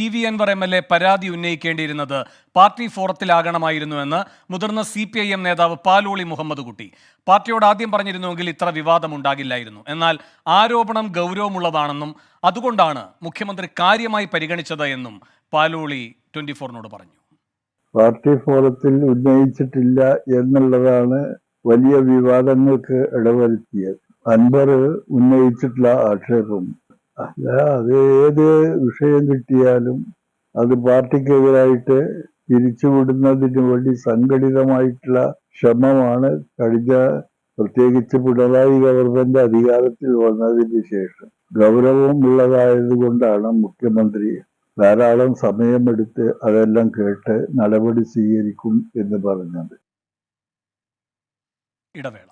TV. Anwar MLA പരാതി ഉന്നയിക്കേണ്ടിയിരുന്നത് party ഫോറത്തിലാകണമായിരുന്നുവെന്ന് മുതിർന്ന CPIM നേതാവ് പാലോളി മുഹമ്മദ് കുട്ടി. പാർട്ടിയോട് ആദ്യം പറഞ്ഞിരുന്നുവെങ്കിൽ ഇത്ര വിവാദമുണ്ടാകില്ലായിരുന്നു. എന്നാൽ ആരോപണം ഗൗരവമുള്ളതാണെന്നും അതുകൊണ്ടാണ് മുഖ്യമന്ത്രി കാര്യമായി പരിഗണിച്ചത് എന്നും പാലോളി 24-നോട് പറഞ്ഞു. പാർട്ടി ഫോറത്തിൽ ഉന്നയിച്ചിട്ടില്ല എന്നുള്ളതാണ് വലിയ വിവാദങ്ങൾക്ക് ഇടവരുത്തിയത്. അൻവർ ഉന്നയിച്ചിട്ടുള്ള ആക്ഷേപം അല്ല, അത് ഏത് വിഷയം കിട്ടിയാലും അത് പാർട്ടിക്കെതിരായിട്ട് തിരിച്ചുവിടുന്നതിന് വേണ്ടി സംഘടിതമായിട്ടുള്ള ശ്രമമാണ് പ്രത്യേകിച്ച് പിണറായി ഗവൺമെന്റ് അധികാരത്തിൽ വന്നതിന് ശേഷം ഗൗരവമുള്ളതായതുകൊണ്ടാണ് മുഖ്യമന്ത്രി ധാരാളം സമയമെടുത്ത് അതെല്ലാം കേട്ട് നടപടി സ്വീകരിക്കും എന്ന് പറഞ്ഞത്. ഇടവേള.